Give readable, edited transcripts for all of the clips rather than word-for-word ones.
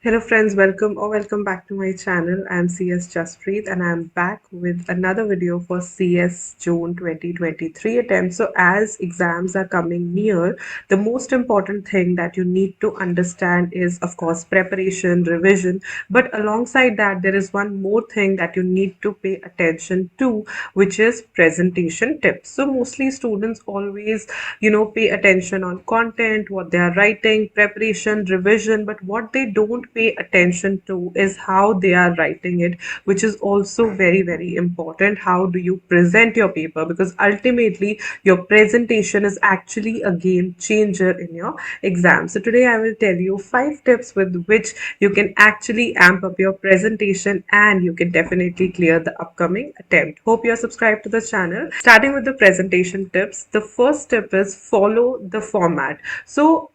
Hello friends, welcome back to my channel. I'm CS Jaspreet and I'm back with another video for CS June 2023 attempt. So as exams are coming near, the most important thing that you need to understand is of course preparation, revision, but alongside that there is one more thing that you need to pay attention to, which is presentation tips. So mostly students always, pay attention on content, what they are writing, preparation, revision, but what they don't pay attention to is how they are writing it, which is also very, very important. How do you present your paper? Because ultimately, your presentation is actually a game changer in your exam. So today I will tell you 5 tips with which you can actually amp up your presentation and you can definitely clear the upcoming attempt. Hope you're subscribed to the channel. Starting with the presentation tips, the first tip is follow the format. So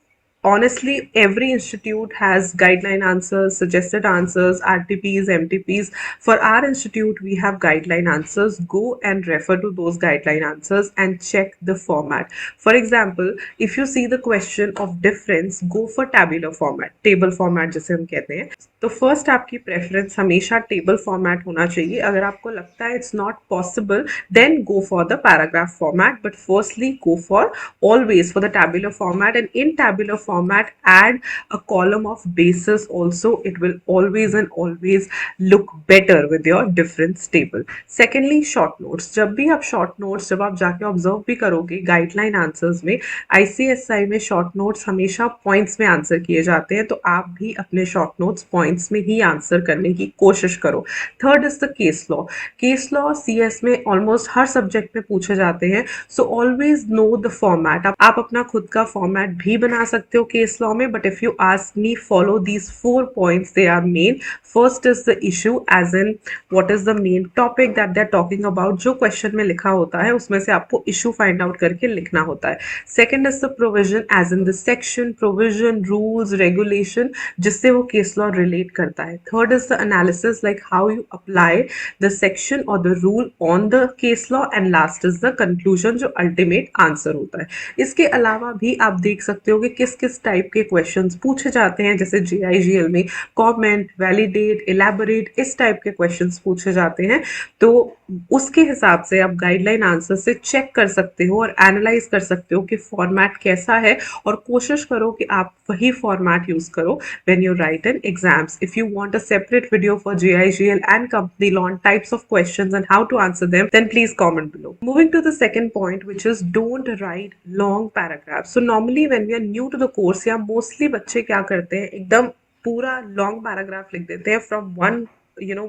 honestly, every institute has guideline answers, suggested answers, RTPs, MTPs. For our institute, we have guideline answers. Go and refer to those guideline answers and check the format. For example, if you see the question of difference, go for tabular format, table format जिसे हम कहते हैं. तो first आपकी preference हमेशा table format होना चाहिए. अगर आपको लगता है it's not possible, then go for the paragraph format, but firstly go for always for the tabular format, and in tabular format add a column of basis also. It will always look better with your difference table. Secondly, short notes. जब भी आप short notes जब आप जाके observe भी करोगे guideline answers में, ICSI में शॉर्ट नोट्स हमेशा पॉइंट्स में आंसर किए जाते हैं, तो आप भी अपने शॉर्ट नोट्स पॉइंट्स में ही आंसर करने की कोशिश करो. Third is the case law. Case law CS में ऑलमोस्ट हर सब्जेक्ट में पूछे जाते हैं, so always know the format. आप अपना खुद का फॉर्मेट भी बना सकते हो केस लॉ में, but if you ask me, follow these 4 points. They are main. First is the issue, as in what is the main topic that they are talking about. जो क्वेश्चन में लिखा होता है उसमें से आपको इशू फाइंड आउट करके लिखना होता है. Second is the provision, as in the section, provision, rules, regulation, जिससे वो केस लॉ रिलेट करता है. Third is the analysis, like how you apply the section और the rule on the case law. And last is the conclusion, जो ultimate answer होता है. इसके अलावा भी आप देख सकते हो कि किस किस टाइप के क्वेश्चंस पूछे जाते हैं. जैसे JIGL में कमेंट, वैलिडेट, इलैबोरेट, इस टाइप के क्वेश्चंस पूछे जाते हैं. तो उसके हिसाब से आप गाइडलाइन आंसर से चेक कर सकते हो और एनालाइज कर सकते हो कि फॉर्मेट कैसा है, और कोशिश करो कि आप वही फॉर्मेट यूज करो when you write in exams. If you want a separate video for JIGL and company law on types of questions and how to answer them, then please comment below. Moving to the second point, which is don't write long paragraphs. So normally when we are new to the course, या mostly बच्चे क्या करते हैं, एकदम पूरा long paragraph लिख देते हैं from one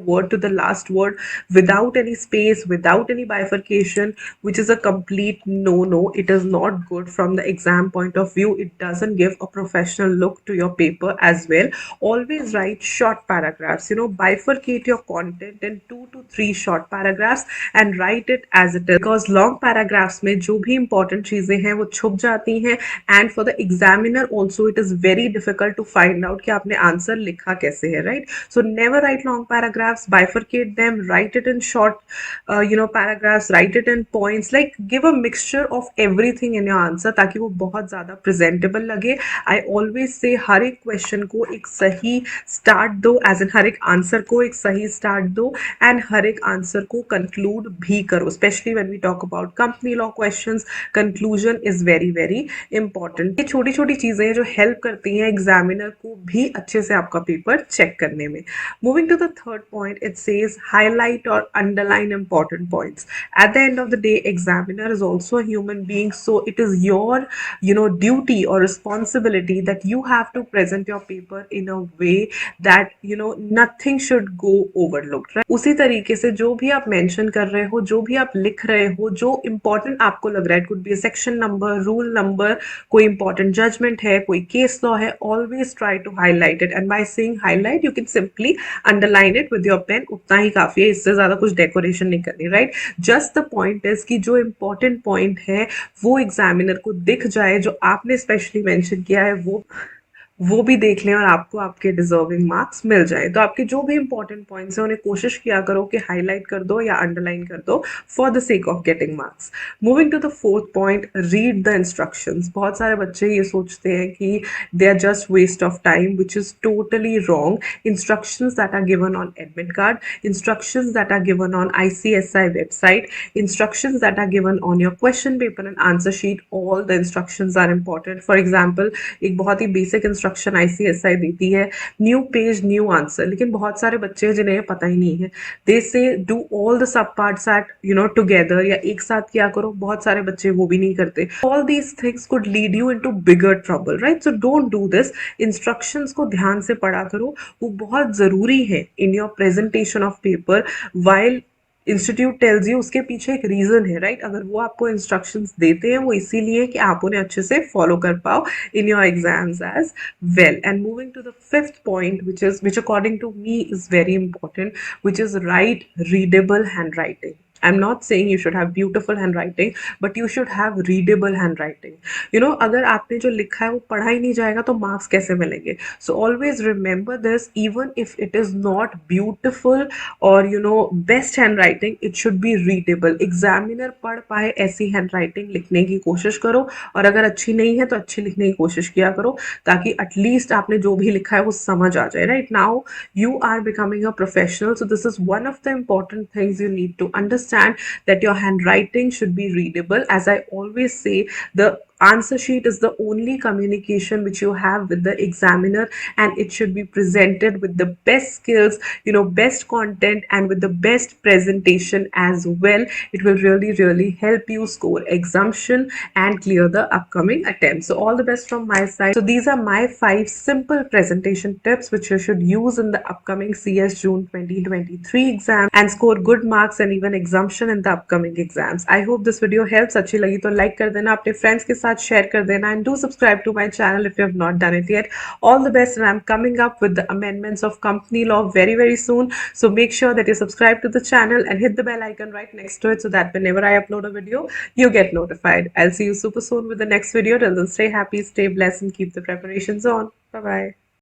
word to the last word, without any space, without any bifurcation, which is a complete no. It is not good from the exam point of view. It doesn't give a professional look to your paper as well. Always write short paragraphs. Bifurcate your content in 2 to 3 short paragraphs and write it as it is, because long paragraphs में जो भी important चीजें हैं वो छुप जाती हैं, and for the examiner also it is very difficult to find out कि आपने आंसर लिखा कैसे है, right? So never write long paragraphs. Bifurcate them, write it in short paragraphs, write it in points, like give a mixture of everything in your answer ताकि वो बहुत ज़्यादा presentable लगे. I always say हर एक question को एक सही start दो, as in हर एक answer को एक सही start दो, and हर एक answer को conclude भी करो. Especially when we talk about company law questions, conclusion is very very important. ये छोटी छोटी चीज़ें हैं जो help करती हैं examiner को भी अच्छे से आपका paper check करने में. Moving to the third point, it says highlight or underline important points. At the end of the day, examiner is also a human being, so it is your duty or responsibility that you have to present your paper in a way that nothing should go overlooked, right? उसी तरीके से जो भी आप mention कर रहे हो, जो भी आप लिख रहे हो, जो important आपको लग रहा है, it could be a section number, rule number, कोई important judgment है, कोई case law है, always try to highlight it. And by saying highlight, you can simply underline it with your pen. उतना ही काफी है, इससे ज्यादा कुछ डेकोरेशन नहीं करनी, right? Just the point is कि जो इंपॉर्टेंट पॉइंट है वो एग्जामिनर को दिख जाए, जो आपने स्पेशली मेंशन किया है वो भी देख लें और आपको आपके डिजर्विंग मार्क्स मिल जाए। तो आपके जो भी इंपॉर्टेंट पॉइंट्स हैं उन्हें कोशिश किया करो कि हाईलाइट कर दो या अंडरलाइन कर दो for the sake of getting marks. Moving to the fourth point, read the instructions. बहुत सारे बच्चे ये सोचते हैं कि they are just waste of time, which is totally wrong. Instructions that are given on admit card, instructions that are given on ICSI website, instructions that are given on your question paper and answer sheet, all the instructions are important. For example, एक बहुत ही basic instruction ICSI देती है, new page new answer, लेकिन बहुत सारे बच्चे हैं जिन्हें पता ही नहीं है। They say do all the sub parts at together, या एक साथ किया करो। बहुत सारे बच्चे वो भी नहीं करते। All these things could lead you into bigger trouble, right? So don't do this. Instructions को ध्यान से पढ़ा करो, वो बहुत जरूरी है in your presentation of paper. While institute tells you, उसके पीछे एक रीजन है, राइट? अगर वो आपको इंस्ट्रक्शंस देते हैं वो इसीलिए कि आप उन्हें अच्छे से फॉलो कर पाओ in your exams as well. And moving to the fifth point, which according to me is very important, which is write readable handwriting. I'm not saying you should have beautiful handwriting, but you should have readable handwriting. अगर आपने जो लिखा है वो पढ़ा ही नहीं जाएगा तो मार्क्स कैसे मिलेंगे? So always remember this, even if it is not beautiful or best handwriting, it should be readable. Examiner पढ़ पाए ऐसी handwriting लिखने की कोशिश करो, और अगर अच्छी नहीं है तो अच्छी लिखने की कोशिश किया करो, ताकि एटलीस्ट आपने जो भी लिखा है वो समझ आ जाए। Right now you are becoming a professional, so this is one of the important things you need to understand, that your handwriting should be readable. As I always say, the answer sheet is the only communication which you have with the examiner, and it should be presented with the best skills, best content, and with the best presentation as well. It will really help you score exemption and clear the upcoming attempts. So all the best from my side. So these are my 5 simple presentation tips which you should use in the upcoming CS June 2023 exam and score good marks and even exemption in the upcoming exams. I hope this video helps. अच्छी लगी तो like कर देना, अपने friends के साथ share कर देना, and do subscribe to my channel if you have not done it yet. All the best, and I'm coming up with the amendments of company law very soon. So make sure that you subscribe to the channel and hit the bell icon right next to it, so that whenever I upload a video, you get notified. I'll see you super soon with the next video. Till then, stay happy, stay blessed, and keep the preparations on. Bye bye.